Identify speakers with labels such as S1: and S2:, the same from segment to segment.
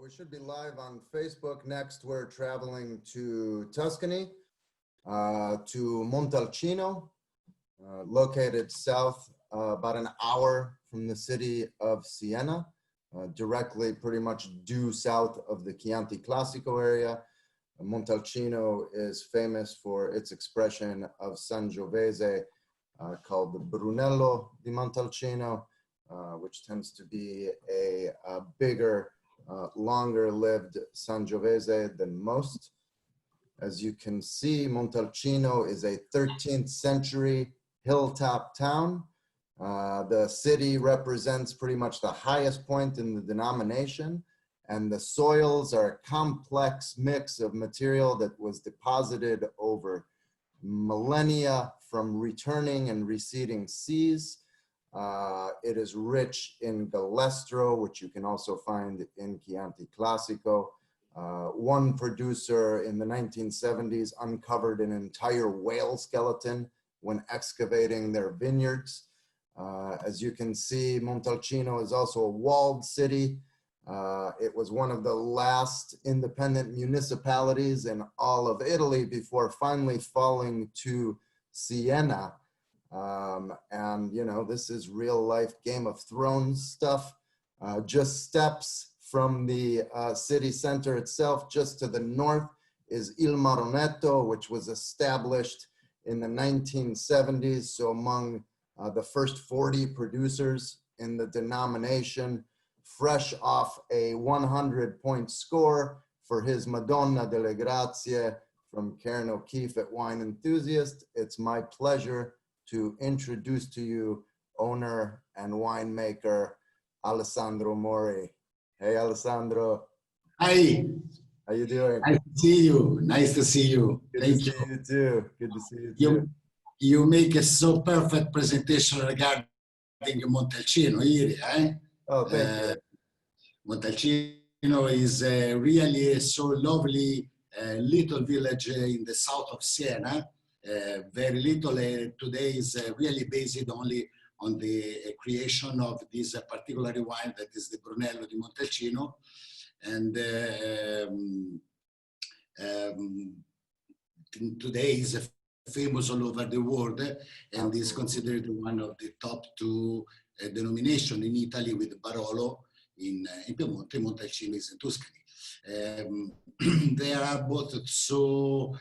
S1: we should be live on Facebook. Next, we're traveling to Tuscany, to Montalcino, located south, about an hour from the city of Siena, directly pretty much due south of the Chianti Classico area. Montalcino is famous for its expression of Sangiovese called the Brunello di Montalcino, which tends to be a bigger, longer-lived Sangiovese than most. As you can see, Montalcino is a 13th century hilltop town. The city represents pretty much the highest point in the denomination, and the soils are a complex mix of material that was deposited over millennia from returning and receding seas. It is rich in galestro, which you can also find in Chianti Classico. One producer in the 1970s uncovered an entire whale skeleton when excavating their vineyards. As you can see, Montalcino is also a walled city. It was one of the last independent municipalities in all of Italy before finally falling to Siena. And you know, this is real life Game of Thrones stuff. Just steps from the city center itself, just to the north, is Il Marroneto, which was established in the 1970s. So among the first 40 producers in the denomination, fresh off a 100-point score for his Madonna, delle Grazie from Karen O'Keefe at Wine Enthusiast. It's my pleasure to introduce to you owner and winemaker Alessandro Mori. Hey, Alessandro.
S2: Hi.
S1: How you doing?
S2: Nice to see you. Nice to see you.
S1: Thank you. You too. Good to see you too.
S2: You make a so perfect presentation regarding Montalcino here, eh?
S1: Oh, thank you.
S2: Montalcino is really so lovely little village in the south of Siena. Very little. Today is really based only on the creation of this particular wine that is the Brunello di Montalcino. And today is famous all over the world and is considered one of the top two denominations in Italy, with Barolo in Piemonte, Montalcino is in Tuscany. They are both so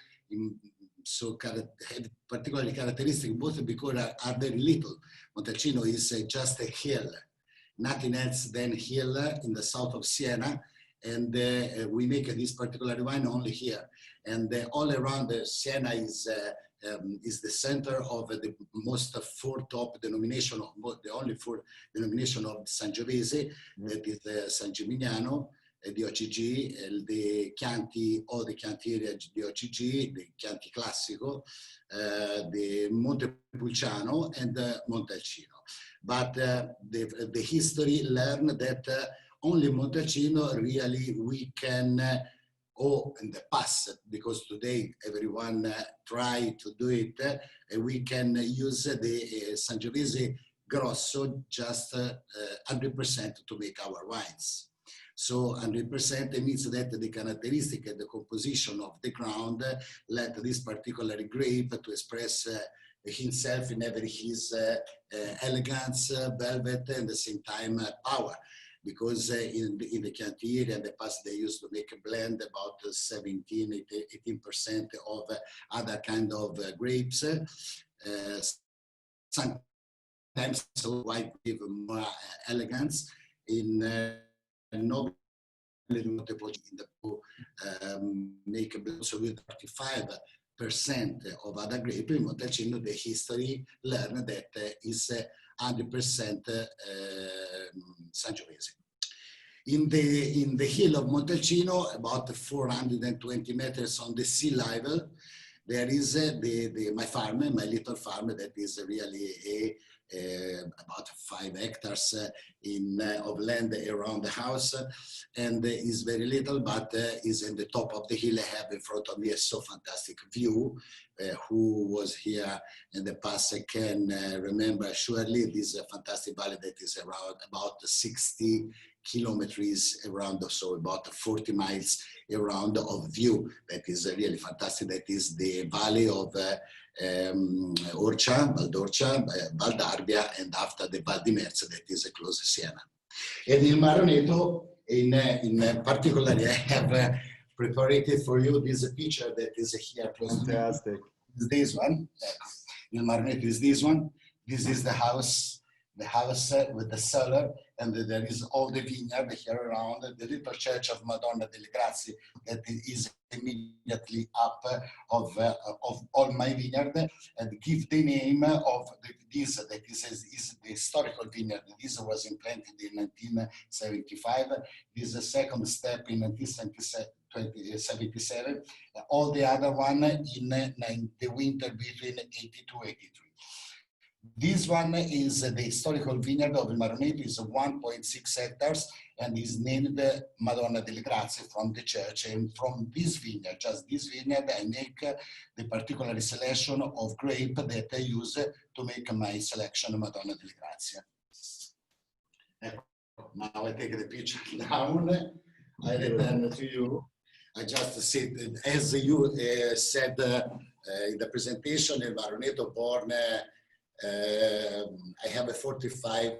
S2: particularly characteristic, both because are very little. Montalcino is just a hill, nothing else than hill in the south of Siena, and we make this particular wine only here. And all around Siena is the center of the most four top denomination, the only four denomination of Sangiovese, that is San Gimignano, di OCG, the Chianti, all the Chianti area di OCG, the Chianti Classico, the Montepulciano, and Montalcino. But the history learned that only Montalcino really we can in the past, because today everyone try to do it, we can use the Sangiovese Grosso just 100% to make our wines. So 100% means that the characteristic and the composition of the ground let this particular grape to express himself in every his elegance, velvet, and at the same time power. Because in the Chianti area in the past they used to make a blend about 17–18% of other kind of grapes. Sometimes so white give more elegance in noble make a blend so with 35% of other grape. In Montalcino, the history learned that is 100% Sangiovese. In the hill of Montalcino, about 420 meters on the sea level, there is my little farm that is really about 5 hectares of land around the house, and is very little, but is in the top of the hill. I have in front of me a so fantastic view. Who was here in the past can remember surely this fantastic valley that is around about 60 kilometers around, so about 40 miles around of view. That is really fantastic. That is the valley of Orcia, Valdorcia, Valdarbia, and after the Val di Merza, that is close to Siena. And in Marroneto, in particular, I have prepared for you this picture that is here close to me.
S1: Fantastic.
S2: This one. In Marroneto is this one. This is the house with the cellar, and there is all the vineyard here around. The little church of Madonna delle Grazie that is immediately up of all my vineyard, and give the name of this that is the historical vineyard. This was implanted in 1975. This is the second step in 1977. All the other one in the winter between 82-83. This one is the historical vineyard of Marroneto, is 1.6 hectares, and is named Madonna delle Grazie from the church. And from this vineyard, just this vineyard, I make the particular selection of grape that I use to make my selection Madonna delle Grazie. Now I take the picture down. I return to you. I just said, as you said in the presentation, in Marroneto born. I have a 45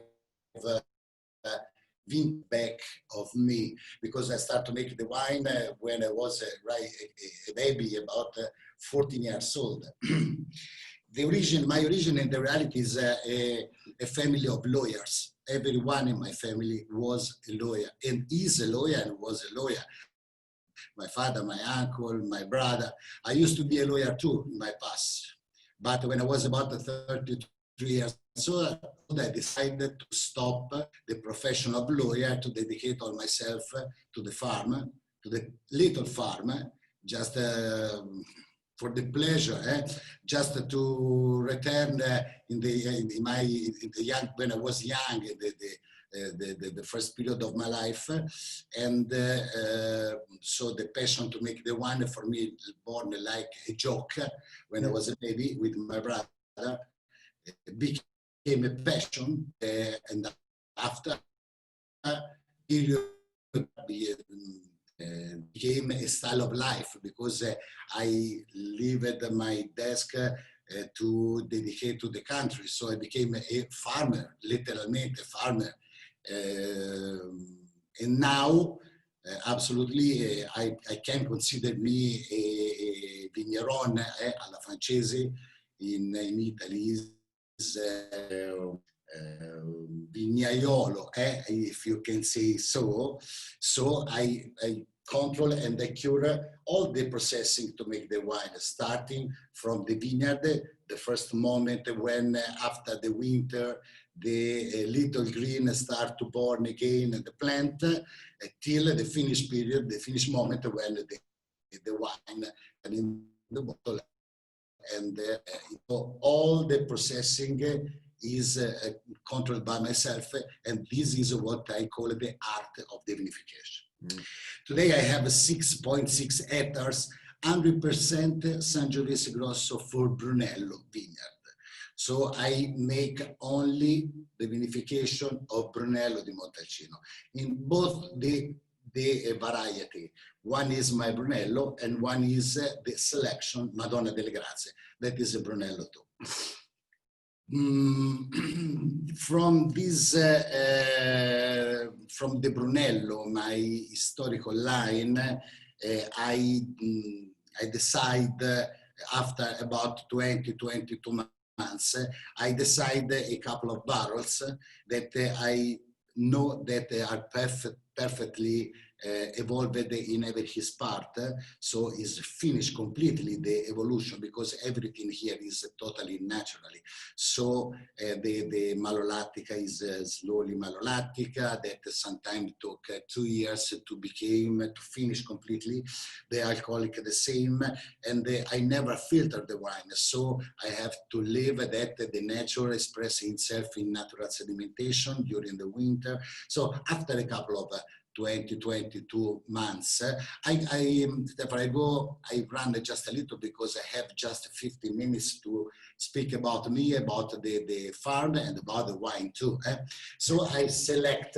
S2: vine back of me, because I started to make the wine when I was a baby, about 14 years old. My origin in the reality is a family of lawyers. Everyone in my family was a lawyer, and is a lawyer and was a lawyer. My father, my uncle, my brother. I used to be a lawyer too in my past. But when I was about 33 years old, I decided to stop the profession of lawyer to dedicate all myself to the farm, to the little farm, just for the pleasure, just to return when I was young, the first period of my life, and so the passion to make the wine for me born like a joke when I was a baby with my brother. It became a passion, and after it became a style of life, because I lived at my desk to dedicate to the country. So I became a farmer, literally a farmer. And now, absolutely, I can consider me a vigneron alla francese. In Italy is vignaiolo, if you can say so. So I control and I cure all the processing to make the wine, starting from the vineyard, the first moment when after the winter, the little green start to born again the plant, till the finished period, the finished moment when the wine in the bottle, and all the processing is controlled by myself, and this is what I call the art of the vinification. Today I have 6.6 hectares, 100% Sangiovese Rosso for Brunello vineyard. So I make only the vinification of Brunello di Montalcino in both the variety. One is my Brunello, and one is the selection Madonna delle Grazie. That is a Brunello too. From this, from the Brunello, my historical line, I decide after about 22 months, I decide a couple of barrels that I know that they are perfectly evolved in every his part, so is finished completely the evolution, because everything here is totally naturally. So the malolactica is slowly malolactica, that sometimes took 2 years to finish completely. The alcoholic the same, and I never filter the wine, so I have to leave that the nature express itself in natural sedimentation during the winter. So after a couple of 22 months. I run just a little, because I have just 15 minutes to speak about me, about the farm, and about the wine too. So I select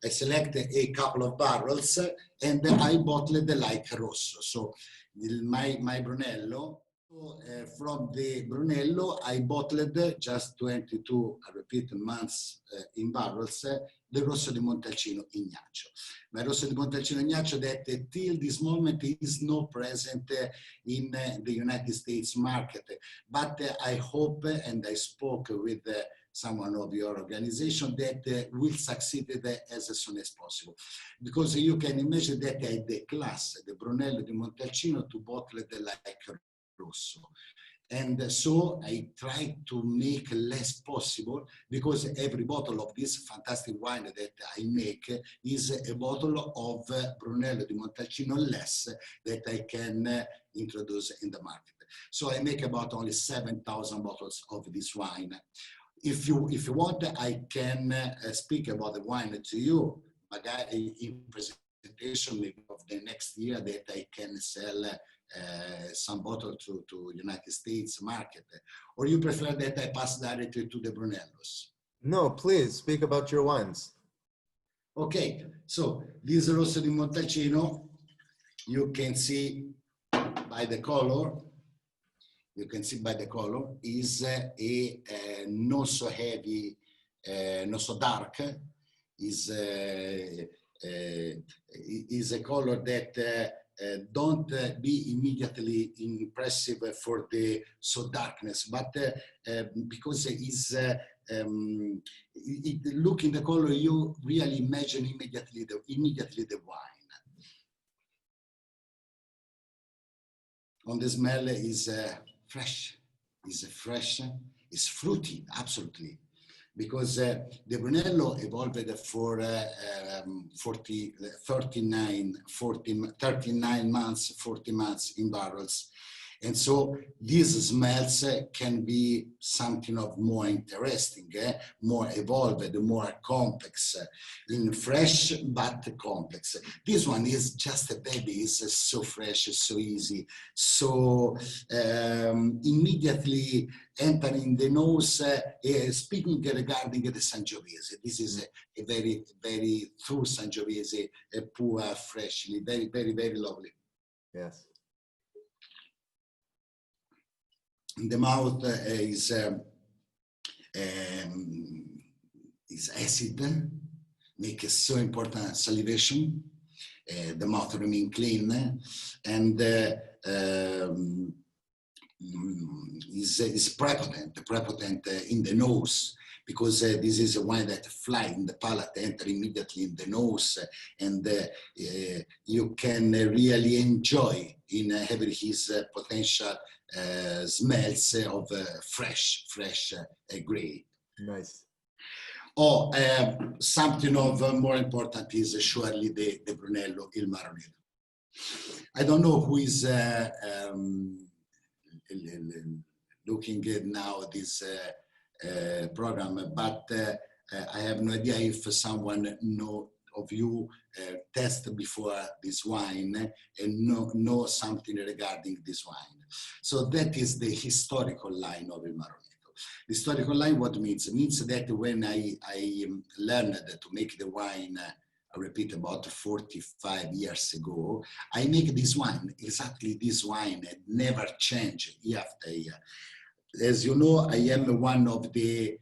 S2: I select a couple of barrels and I bottled like Rosso. So my Brunello, from the Brunello, I bottled just 22, I repeat, months in barrels, the Rosso di Montalcino Ignaccio. My Rosso di Montalcino Ignaccio that till this moment is not present in the United States market. But I hope, and I spoke with someone of your organization, that will succeed as soon as possible. Because you can imagine that I the class, the Brunello di Montalcino, to bottle like Rosso. And so I try to make less possible, because every bottle of this fantastic wine that I make is a bottle of Brunello di Montalcino less that I can introduce in the market. So I make about only 7,000 bottles of this wine. If you want, I can speak about the wine to you, but in presentation maybe of the next year that I can sell some bottle to United States market. Or you prefer that I pass directly to the Brunellos?
S1: No, please speak about your wines.
S2: Okay, so this Rosso di Montalcino, you can see by the color. You can see by the color is a not so heavy, not so dark. Is a color that don't be immediately impressive for the so darkness, but because look in the color, you really imagine immediately the wine. On the smell is fresh, is fruity, absolutely. Because the Brunello evolved for 39 months, 40 months in barrels. And so these smells can be something of more interesting, more evolved, more complex, in fresh but complex. This one is just a baby, it's so fresh, so easy, so immediately entering the nose. Speaking regarding the Sangiovese, this is a very, very true Sangiovese, poor, freshly, very, very, very lovely.
S1: Yes.
S2: The mouth is acid, makes so important salivation. The mouth remains clean, and is prepotent in the nose, because this is a wine that flies in the palate, enter immediately in the nose, and you can really enjoy in having his potential smells of fresh grape.
S1: Nice.
S2: Oh, something of more important is surely the Brunello, il Marroneto. I don't know who is looking at now this program, but I have no idea if someone of you test before this wine and know something regarding this wine. So that is the historical line of Il Marroneto. The historical line, what means? It means that when I learned to make the wine, I repeat, about 45 years ago, I make this wine, exactly this wine, and never change year after year. As you know, I am one of the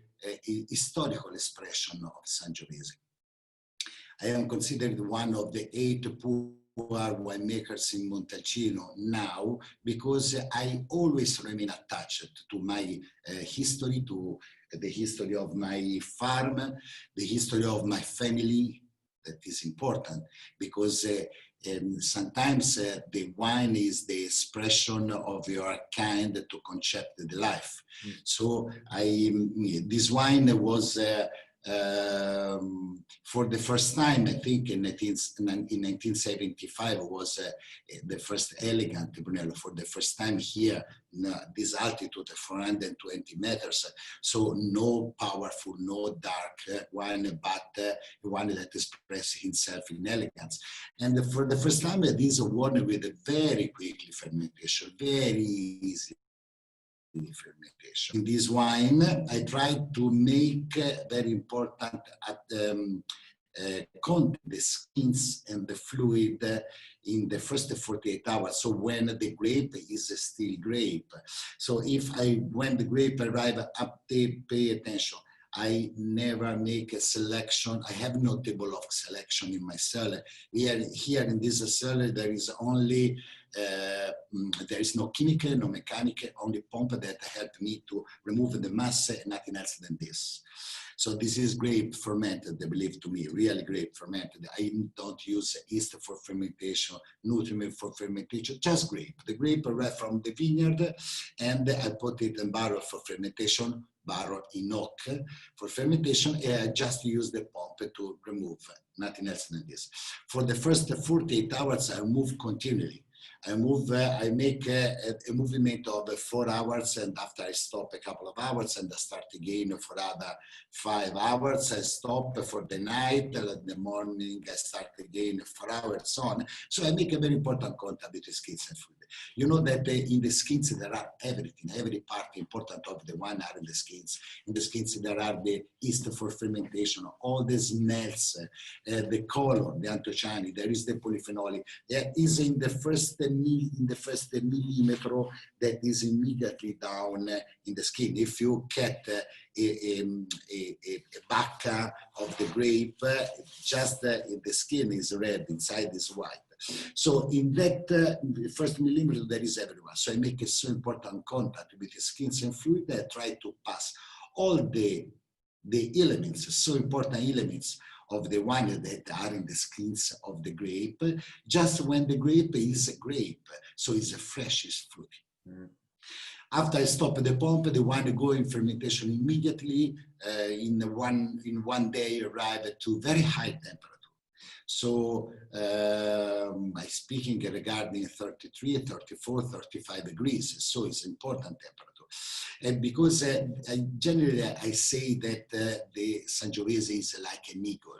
S2: historical expression of Sangiovese. I am considered one of the 8 poor winemakers in Montalcino now, because I always remain attached to my history, to the history of my farm, the history of my family. That is important, because sometimes the wine is the expression of your kind to concept the life. So this wine was for the first time, I think in 1975 was the first elegant Brunello, for the first time here, this altitude, 420 meters. So no powerful, no dark wine, but one that expresses himself in elegance. And for the first time, this wine with a very quickly fermentation, very easy fermentation. In this wine, I tried to make very important contain the skins and the fluid in the first 48 hours. So when the grape is still grape. So when the grape arrive up there, pay attention. I never make a selection. I have no table of selection in my cellar. Here in this cellar, there is only, there is no chemical, no mechanical, only pump that help me to remove the mass and nothing else than this. So this is grape fermented, believe to me, really grape fermented. I don't use yeast for fermentation, nutriment for fermentation, just grape. The grape arrive from the vineyard and I put it in barrel for fermentation, barrel in oak for fermentation, and I just use the pump to remove, nothing else than this. For the first 48 hours, I move continually. I make a movement of 4 hours, and after I stop a couple of hours and I start again for other 5 hours. I stop for the night, in the morning I start again 4 hours on. So I make a very important contact between skins and food. You know that in the skins there are everything, every part important of the wine are in the skins. In the skins there are the yeast for fermentation, all the smells, the color, the anthocyani, there is the polyphenol. There is in the first millimeter that is immediately down in the skin. If you cut a bacca of the grape, just the skin is red, inside is white. So in that first millimeter, there is everywhere. So I make a so important contact with the skins and fluid that I try to pass all the elements, so important elements of the wine that are in the skins of the grape, just when the grape is a grape, so it's a fresh, it's fruity. Mm. After I stop the pump, the wine go in fermentation immediately. In one day, arrive to very high temperature. So I'm speaking regarding 33, 34, 35 degrees. So it's important temperature. And because generally I say that the Sangiovese is like an eagle.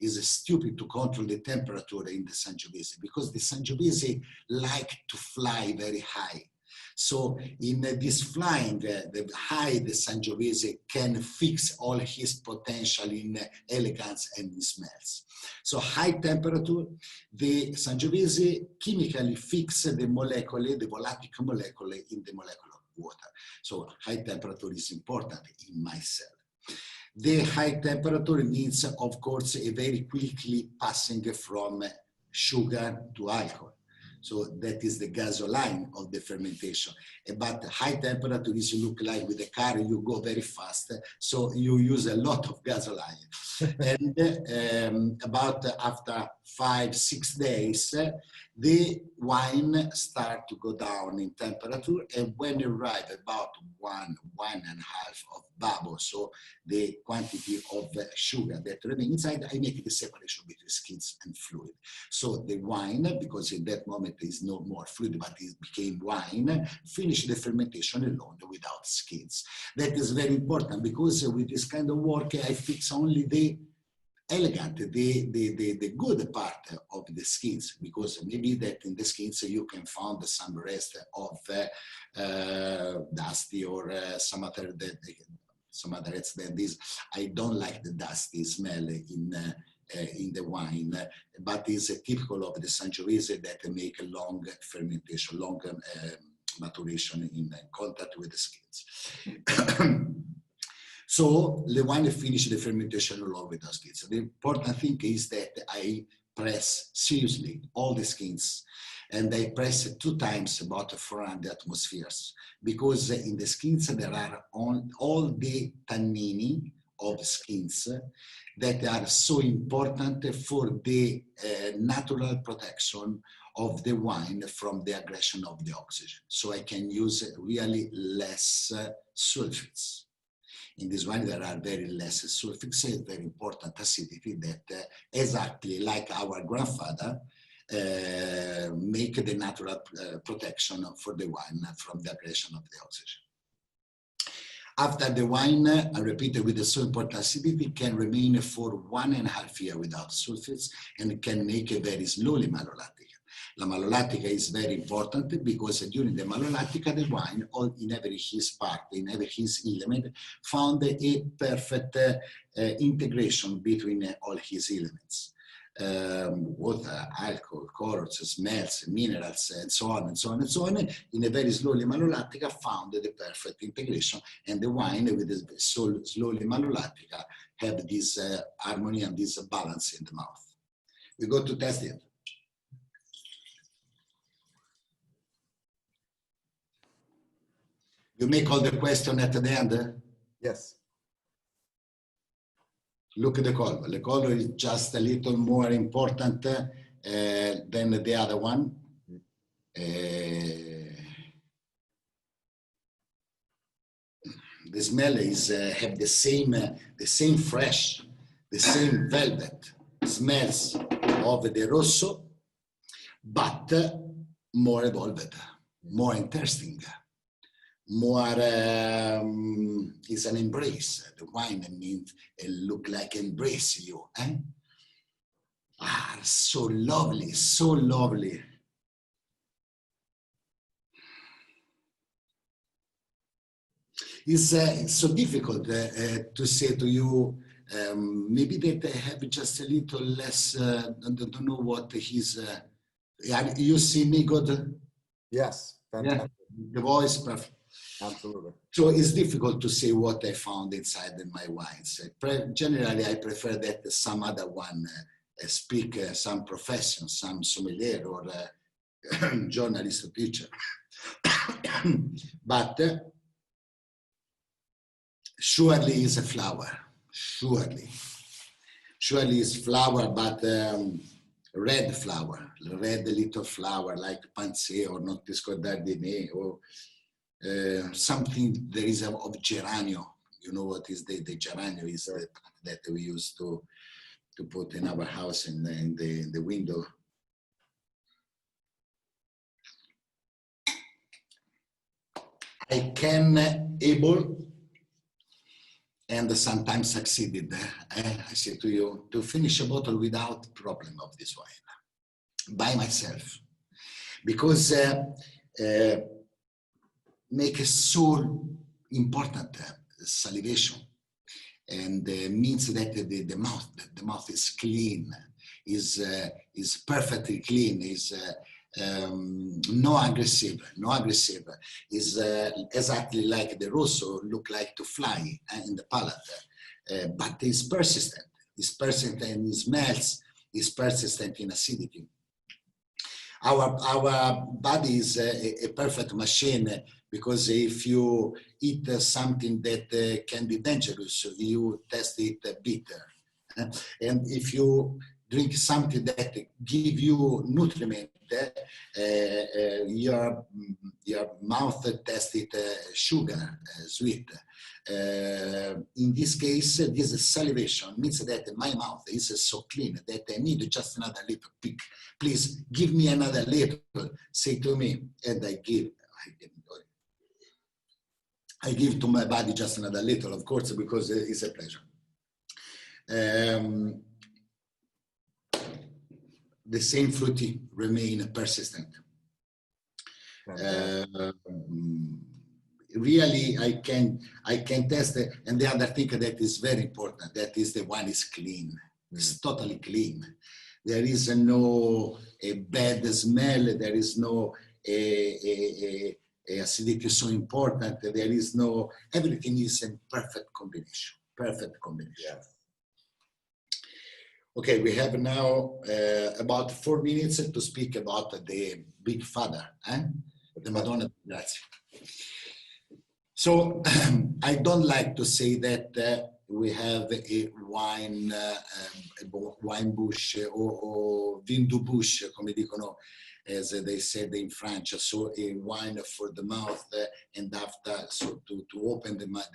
S2: It's stupid to control the temperature in the Sangiovese because the Sangiovese like to fly very high. So in this flying, the high the Sangiovese can fix all his potential in elegance and in smells. So high temperature, the Sangiovese chemically fix the molecule, the volatile molecule in the molecular water. So high temperature is important in my cell. The high temperature means, of course, a very quickly passing from sugar to alcohol. So that is the gasoline of the fermentation. But high temperature is look like with a car, you go very fast. So you use a lot of gasoline. And about after 5-6 days, the wine start to go down in temperature. And when you arrive about 1.5 of bubble, so the quantity of sugar that remains inside, I make the separation between skins and fluid. So the wine, because in that moment there is no more fluid, but it became wine, finish the fermentation alone without skins. That is very important because with this kind of work, I fix only the elegant, the good part of the skins, because maybe that in the skins you can find some rest of dusty or some other rest than this. I don't like the dusty smell in the wine, but it's typical of the Sangiovese that make a long fermentation, long maturation in contact with the skins. So the wine finished the fermentation along with the skins. The important thing is that I press seriously all the skins, and I press 2 times about 400 atmospheres, because in the skins there are all the tannini of skins that are so important for the natural protection of the wine from the aggression of the oxygen. So I can use really less sulfites. In this wine, there are very less sulfites, very important acidity that exactly like our grandfather make the natural protection for the wine from the aggression of the oxygen. After the wine, I repeat, with the so important acidity, can remain for 1.5 years without sulfites and can make a very slowly malolactic. La malolattica is very important because during the malolattica, the wine, in every his part, in every his element, found a perfect integration between all his elements. Water, alcohol, colors, smells, minerals, and so on and so on and so on. In a very slowly malolattica, found the perfect integration, and the wine with the slowly malolattica have this harmony and this balance in the mouth. We go to test it. You make all the question at the end?
S1: Yes.
S2: Look at the color. The color is just a little more important than the other one. The smell is have the same fresh, the same velvet smells of the Rosso, but more evolved, more interesting. More is an embrace. The wine means it look like embrace you. Eh? Ah, so lovely, so lovely. It's so difficult to say to you. Maybe that I have just a little less. I don't know what he's. You see me good?
S1: Yes. Fantastic.
S2: Yeah, the voice perfect.
S1: Absolutely.
S2: So it's difficult to say what I found inside in my wines. Generally, I prefer that some other one speak some profession, some sommelier or journalist or teacher. But surely is a flower. Surely is flower, but red flower, red little flower like Pansé or Nottisco d'Ardennais or something there is of geranio. You know what is the geranio is that we used to put in our house in the window. I can able and sometimes succeeded, I say to you, to finish a bottle without problem of this wine by myself, because make a so important salivation, and means that the mouth is clean, is perfectly clean, is no aggressive, is exactly like the Rosso look like to fly in the palate, but is persistent in smells, is persistent in acidity. Our body is a perfect machine, because if you eat something that can be dangerous, you test it bitter. And if you drink something that give you nutriment, your mouth tests it sugar, sweet. In this case, this salivation means that my mouth is so clean that I need just another little pick. Please give me another little, say to me, and I give to my body just another little, of course, because it's a pleasure. The same fruity remain persistent. Really, I can test it. And the other thing that is very important, that is the wine is clean. It's totally clean. There is no bad smell. There is no acidity so important. There is no, everything is in perfect combination. Perfect combination. Yes. Okay, we have now about 4 minutes to speak about the big father, the Madonna, Grazie. So I don't like to say that we have a wine bush or vin du bush, come dicono, as they said in French. So a wine for the mouth, and after, so to open the mouth,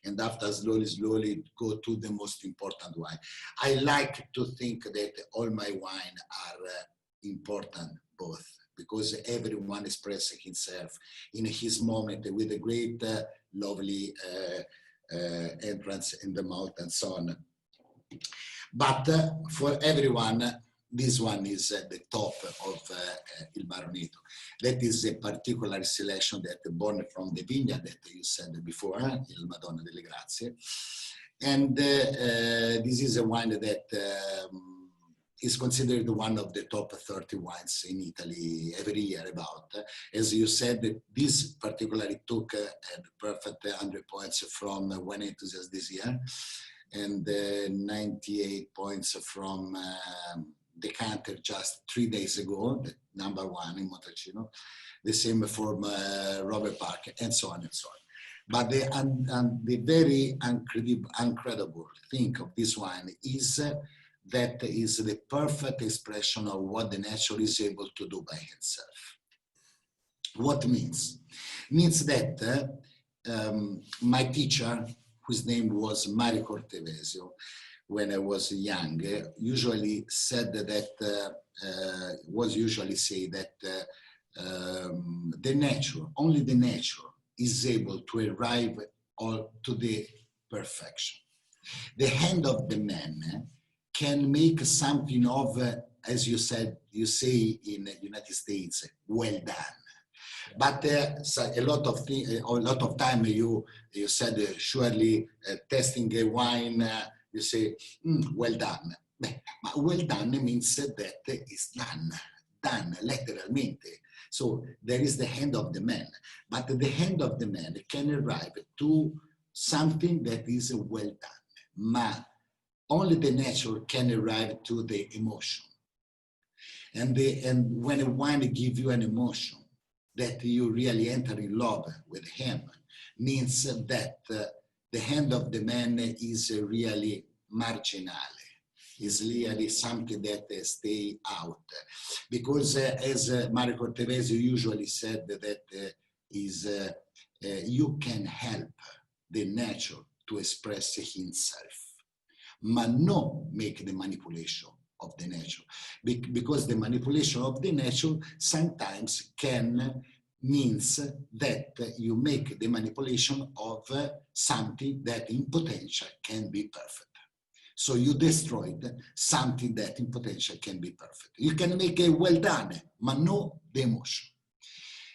S2: and after slowly go to the most important wine. I like to think that all my wine are important both, because everyone expresses himself in his moment with a great, lovely entrance in the mouth and so on. But for everyone, this one is at the top of Il Marroneto. That is a particular selection that born from the vineyard that you said before, Il Madonna, delle Grazie. And this is a wine that is considered one of the top 30 wines in Italy every year about. As you said, this particularly took the perfect 100 points from Wine Enthusiast this year, and 98 points from Decanter just 3 days ago, the #1 in Montalcino, the same for Robert Parker, and so on and so on. But the very incredible thing of this wine is that is the perfect expression of what the nature is able to do by itself. What means? Means that my teacher, whose name was Mario Cortevesio, when I was young, usually said that, usually say that the nature, only the nature is able to arrive to the perfection. The hand of the man can make something of, as you said, you say in the United States, well done. But so a lot of time you said surely testing a wine, you say well done. But well done means that it's done literalmente. So there is the hand of the man, but the hand of the man can arrive to something that is well done. Ma only the nature can arrive to the emotion. And when a wine gives you an emotion that you really enter in love with him, means that the hand of the man is really marginal, is really something that stay out. Because as Mario Cortevesio usually said, that you can help the nature to express himself, but not make the manipulation of the nature, because the manipulation of the nature sometimes can means that you make the manipulation of something that in potential can be perfect. So you destroyed something that in potential can be perfect. You can make a well done, but no the emotion.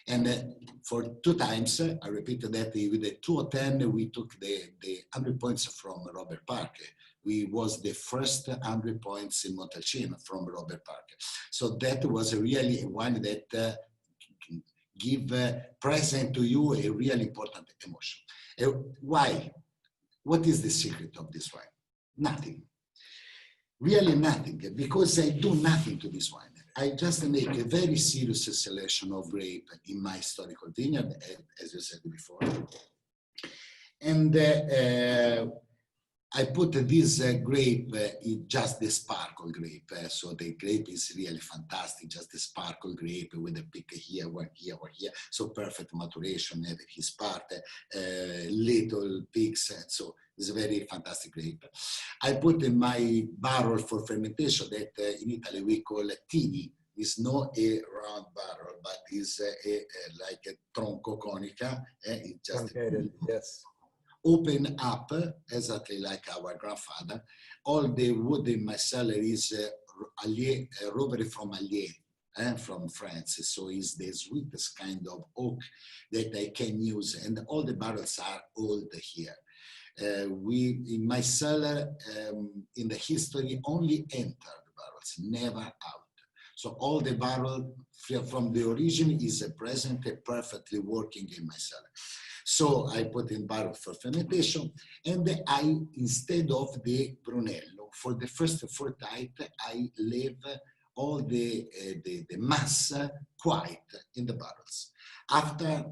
S2: And for 2 times, I repeated that with the 2 or 10, we took the 100 points from Robert Parker. We was the first 100 points in Montalcino from Robert Parker. So that was really one that give present to you a really important emotion. Why? What is the secret of this wine? Nothing. Really nothing, because I do nothing to this wine. I just make a very serious selection of grape in my historical vineyard, as you said before. And I put this grape in just the sparkle grape. So the grape is really fantastic, just the sparkle grape with a pick here, one here, or here. So perfect maturation at his part, little picks. So it's a very fantastic grape. I put in my barrel for fermentation that in Italy we call tini. It's not a round barrel, but it's like a tronco conica. It's just
S1: truncated, yes.
S2: Open up, exactly like our grandfather. All the wood in my cellar is Rovere from Allier, from France. So it's the sweetest kind of oak that I can use. And all the barrels are old here. In my cellar, in the history, only enter the barrels, never out. So all the barrel from the origin is present, perfectly working in my cellar. So I put in barrel for fermentation, and I, instead of the Brunello, for the first 4 type, I leave all the mass quiet in the barrels. After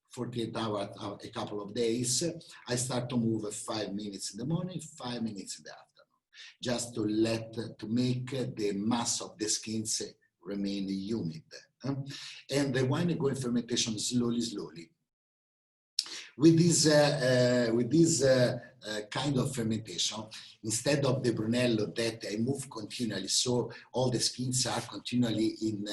S2: 48 hours, a couple of days, I start to move 5 minutes in the morning, 5 minutes in the afternoon, just to make the mass of the skins remain humid. And the wine go in fermentation slowly. with this kind of fermentation, instead of the Brunello that I move continually, so all the skins are continually in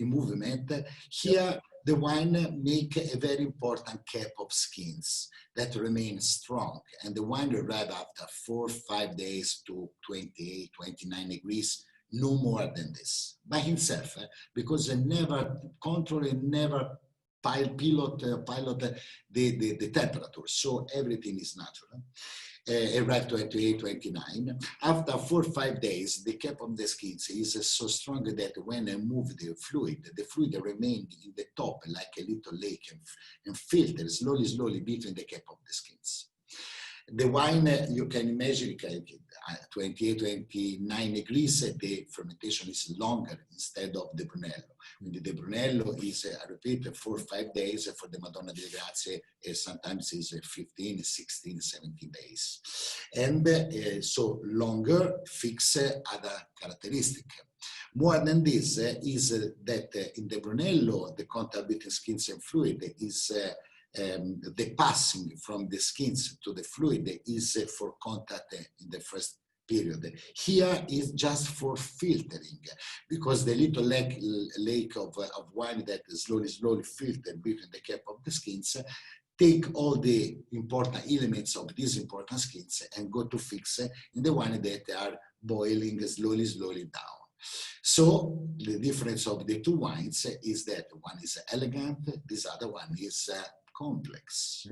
S2: movement. Here, the wine make a very important cap of skins that remain strong, and the wine arrive after 4 or 5 days to 28, 29 degrees. No more than this by himself, because I never control and never pilot the temperature. So everything is natural. Arrive 28, 29. After 4 or 5 days, the cap of the skins is so strong that when I move the fluid remains in the top like a little lake and filters slowly between the cap of the skins. The wine, you can imagine, 28, 29 degrees, the fermentation is longer instead of the Brunello. The Brunello is, I repeat, 4 or 5 days. For the Madonna delle Grazie, sometimes is 15, 16, 17 days. And so longer, fix other characteristic. More than this is that in the Brunello, the contact between skins and fluid is the passing from the skins to the fluid is for contact in the first period. Here is just for filtering, because the little lake of wine that is slowly filtered between the cap of the skins take all the important elements of these important skins and go to fix in the wine that are boiling slowly down. So the difference of the two wines is that one is elegant, this other one is complex.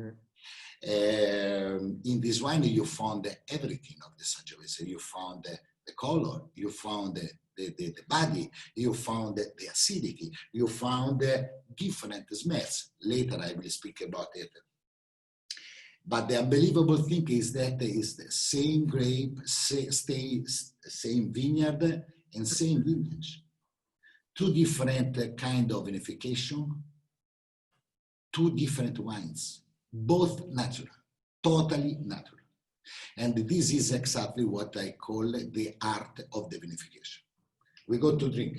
S2: In this wine, you found everything of the Sangiovese. You found the color, you found the body, you found the acidity, you found different smells. Later, I will speak about it. But the unbelievable thing is that it's the same grape, same vineyard, and same vintage. Two different kind of vinification, two different wines, both natural, totally natural. And this is exactly what I call the art of the vinification. We go to drink,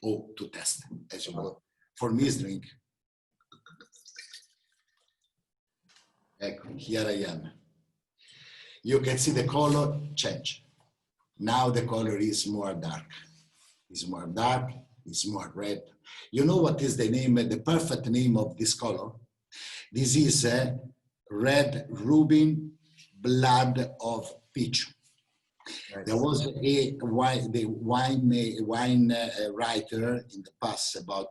S2: or to test, as you know. For me, it's drink. Here I am. You can see the color change. Now the color is more dark. It's more dark, it's more red. You know what is the name, the perfect name of this color? This is a red ruby blood of peach. Nice. There was a wine writer in the past about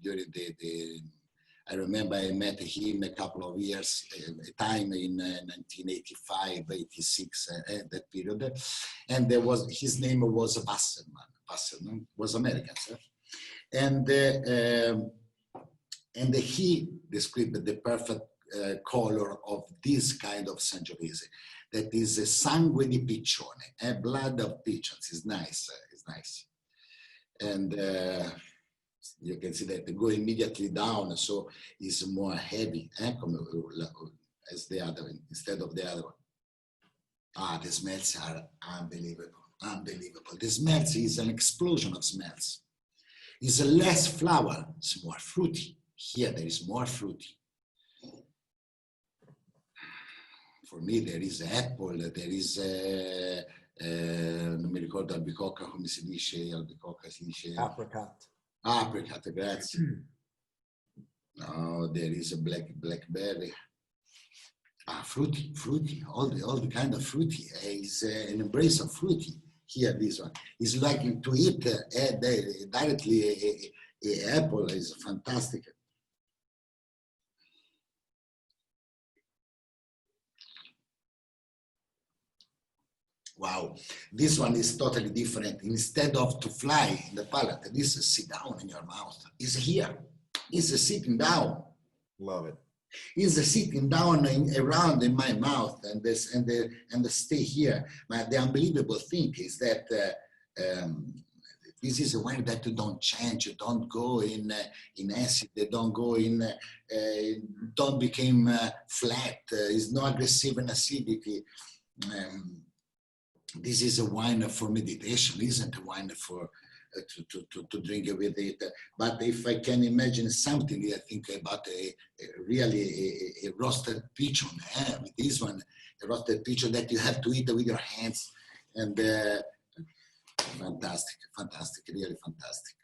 S2: during I remember I met him a couple of years, a time in 1985, 86, that period. And there was, his name was Wasserman. Wasserman was American, sir. And he described the perfect color of this kind of Sangiovese. That is a sangue di piccione, a blood of pigeons. It's nice, it's nice. And you can see that they go immediately down, so it's more heavy, as the other one, instead of the other one. Ah, the smells are unbelievable, unbelievable. The smells is an explosion of smells. It's less flower, it's more fruity. Here there is more fruity. For me there is apple, there is, non mi ricordo albicocca, come si dice, albicocca si dice?
S1: Apricot.
S2: Apricot, grazie. No, there is a blackberry. Ah, fruity, all the kind of fruity. Is an embrace of fruity. Here, this one is like to eat directly a apple is fantastic. Wow, this one is totally different. Instead of to fly in the palate, this is sit down in your mouth. It's here. It's sitting down.
S1: Love it.
S2: It's sitting down around in my mouth and stay here. But the unbelievable thing is that this is a wine that you don't change. You don't go in acid. They don't go in. Don't become flat. It's no aggressive in acidity. This is a wine for meditation, isn't a wine for to drink with it. But if I can imagine something, I think about really a roasted pigeon. With this one, a roasted pigeon that you have to eat with your hands, and fantastic, really fantastic.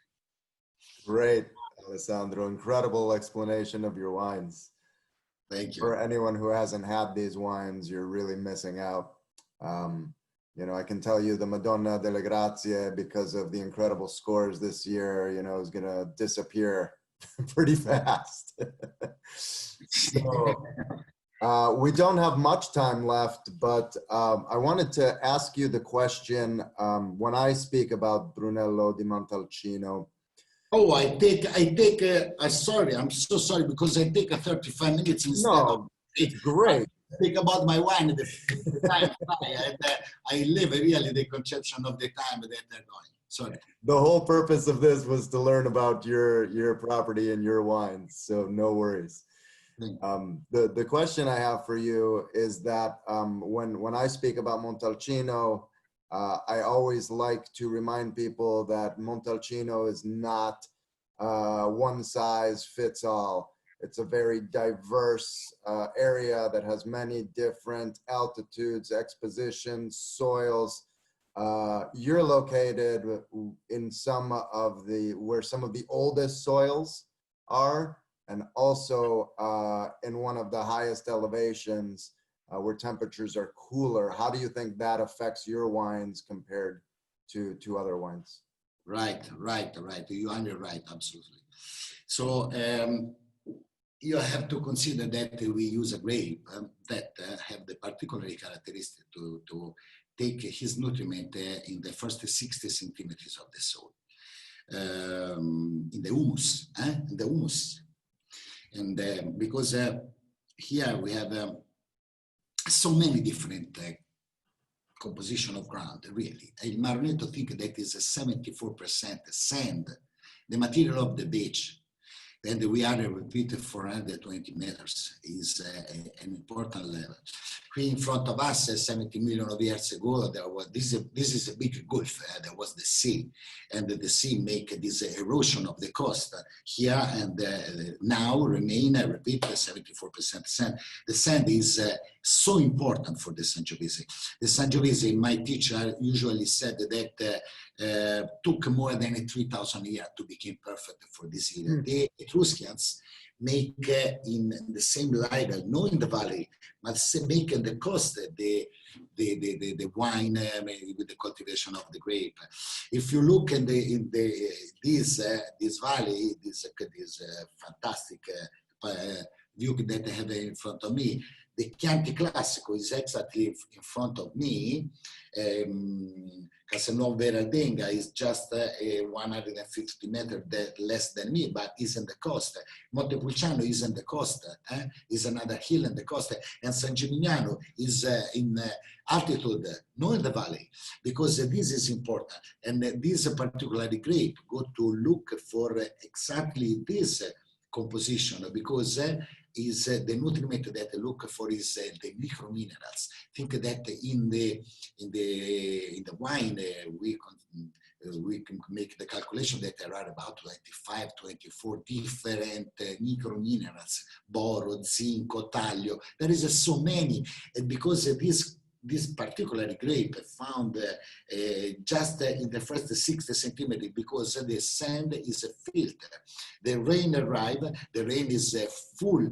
S1: Great, Alessandro. Incredible explanation of your wines.
S2: Thank you.
S1: For anyone who hasn't had these wines, you're really missing out. You know, I can tell you the Madonna, delle Grazie, because of the incredible scores this year, you know, is going to disappear pretty fast. So, we don't have much time left, but I wanted to ask you the question, when I speak about Brunello di Montalcino.
S2: Oh, sorry, I'm so sorry, because I take 35 minutes instead of...
S1: It's great.
S2: Speak about my wine, the time I live really the conception of the time that they're going. Sorry.
S1: The whole purpose of this was to learn about your property and your wines, so no worries. The question I have for you is that when I speak about Montalcino, I always like to remind people that Montalcino is not one size fits all. It's a very diverse area that has many different altitudes, expositions, soils. You're located in where some of the oldest soils are, and also in one of the highest elevations where temperatures are cooler. How do you think that affects your wines compared to other wines?
S2: Right. You are right, absolutely. So you have to consider that we use a grape that have the particular characteristic to take his nutriment in the first 60 centimeters of the soil, in the humus, and because here we have so many different composition of ground, really. Il Marroneto think that is a 74% sand, the material of the beach. And we are repeated 420 meters is an important level. Here in front of us, 70 million of years ago, there was this is a big gulf. There was the sea, and the sea make this erosion of the coast here, and now remain. I repeat, 74% sand. The sand is so important for the Sangiovese. The Sangiovese, my teacher usually said that took more than 3,000 years to become perfect for this area. The Etruscans make in the same level, not in the valley, but make in the coast the wine with the cultivation of the grape. If you look in this valley, this fantastic view that I have in front of me, the Chianti Classico is exactly in front of me. Castelnuovo Veraldenga is just 150 meters less than me, but is in the coast. Montepulciano is in the coast, is another hill in the coast, and San Gimignano is in altitude, not in the valley, because this is important. And this particular grape go to look for exactly this composition, because is the nutriment that I look for is the micro minerals. Think that in the wine we can make the calculation that there are about 25, 24 different micro minerals: boro, zinco, taglio. There is so many, and because this particular grape found just in the first 60 centimeters, because the sand is a filter. The rain arrives, the rain is full,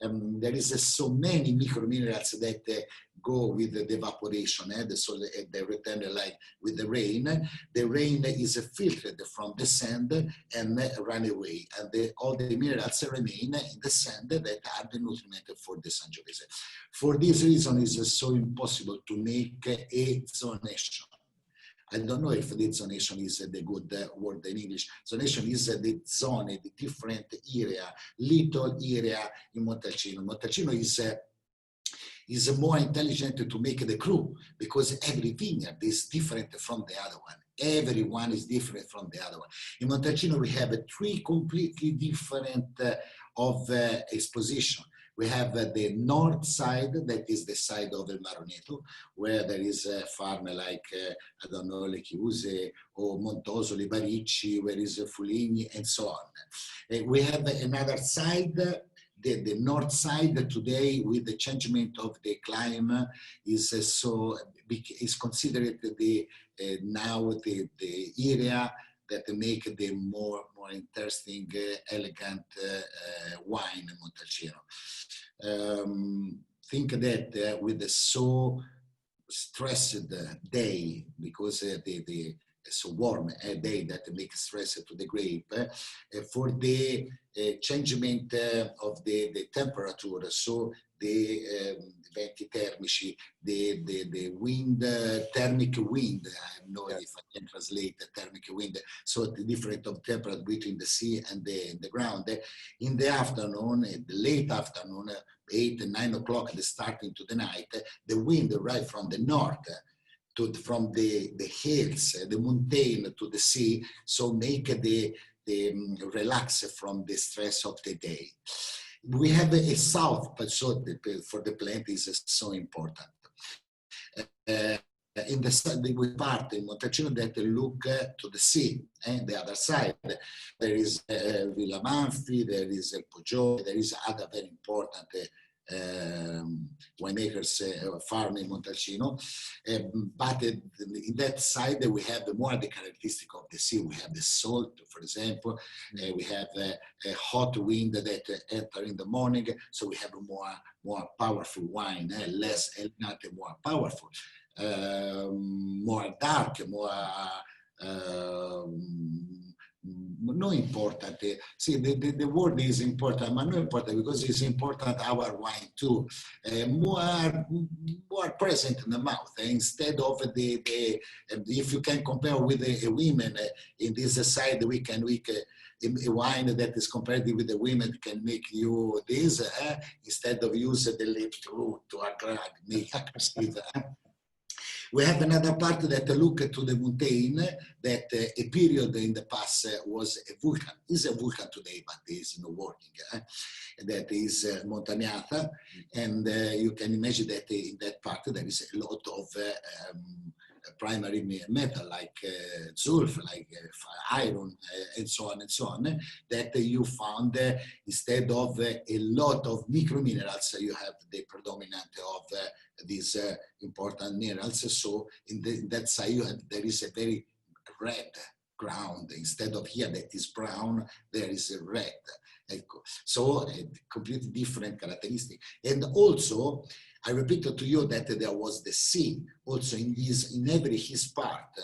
S2: there is so many micro minerals that go with the evaporation, so they return like with the rain. The rain is filtered from the sand and run away, and all the minerals remain in the sand that are the nutriment for the Sangiovese. For this reason, it's so impossible to make a zonation. I don't know if the zonation is the good word in English. Zonation is the zone, the different area, little area in Montalcino. Montalcino is more intelligent to make the crew, because every vineyard is different from the other one. Everyone is different from the other one. In Montalcino, we have 3 completely different of exposition. We have the north side, that is the side of the Marroneto, where there is a farm like, I don't know, Le Chiuse or Montosoli, Baricci, where is Fuligni, and so on. We have another side, the north side today, with the changement of the climate, is considered the now the area that make the more interesting, elegant wine in Montalcino. Think that with the so stressed day, because the so warm day that makes stress to the grape, for the changement of the temperature, so the venti termici, the wind, thermic wind, I don't know if I can translate the thermic wind, so the difference of temperature between the sea and the ground. In the afternoon, in the late afternoon, 8 and 9 o'clock, the starting to the night, the wind right from the north, from the hills, the mountain to the sea, so make the relax from the stress of the day. We have a south, but so for the plant is so important. In the part in Montalcino that look to the sea, and the other side, there is Villa Manfi, there is El Poggio, there is other very important winemakers farm in Montalcino, but in that side we have more the characteristic of the sea. We have the salt, for example, we have a hot wind that enter in the morning, so we have a more powerful wine, less elegant, more powerful, more dark, more no important. See, the word is important, but not important because it's important our wine too. More present in the mouth instead of the if you can compare with the women in this side, we can a wine that is compared with the women can make you this instead of use the lips to make perceive. We have another part that look to the mountain, that a period in the past was a vulcan. Is a vulcan today, but is not working. That is Montagnata, and you can imagine that in that part there is a lot of primary metal like sulfur, like iron, and so on, that you found instead of a lot of microminerals, you have the predominant of these important minerals. So in that side there is a very red ground. Instead of here that is brown, there is a red. So a completely different characteristic. And also, I repeated to you that there was the sea also in every his part.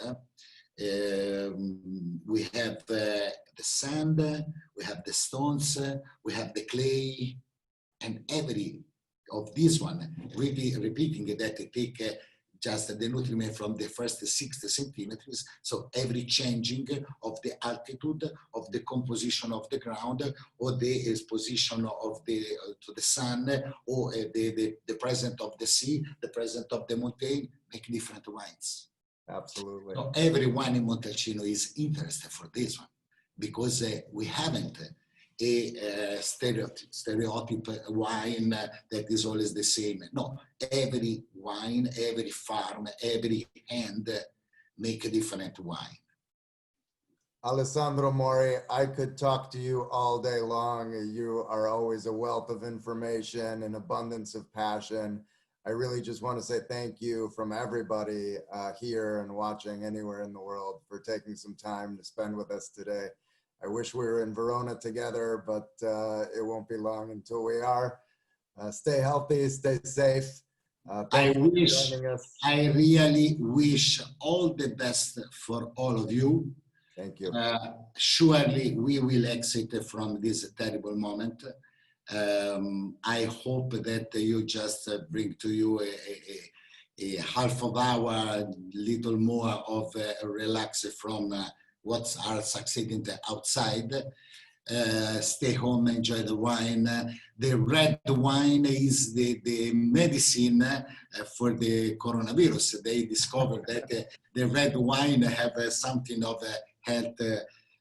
S2: We have the sand, we have the stones, we have the clay, and every of this one, repeating that they take just the nutriment from the first 60 centimeters. So every changing of the altitude, of the composition of the ground, or the exposition of to the sun, or the presence of the sea, the presence of the mountain, make different wines.
S1: Absolutely.
S2: So everyone in Montalcino is interested for this one, because we haven't a stereotype wine that is always the same. No, every wine, every farm, every hand make a different wine.
S1: Alessandro Mori, I could talk to you all day long. You are always a wealth of information and abundance of passion. I really just want to say thank you from everybody here and watching anywhere in the world for taking some time to spend with us today. I wish we were in Verona together, but it won't be long until we are. Stay healthy, stay safe.
S2: I really wish all the best for all of you.
S1: Thank you.
S2: Surely we will exit from this terrible moment. I hope that you just bring to you a half of hour, little more of relax from what are succeeding outside. Stay home, enjoy the wine. The red wine is the medicine for the coronavirus. They discovered that the red wine have something of health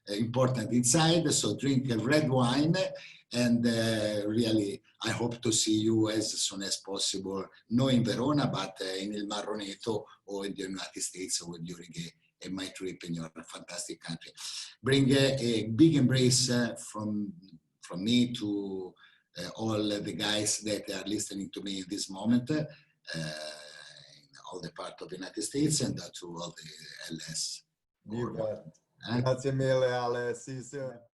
S2: important inside. So drink red wine, and really I hope to see you as soon as possible, not in Verona, but in Il Marroneto or in the United States or during my trip in your fantastic country. Bring a big embrace from me to all the guys that are listening to me in this moment, in all the part of the United States, and to all the LS.
S1: You bet. Grazie mille, Ale. See you soon.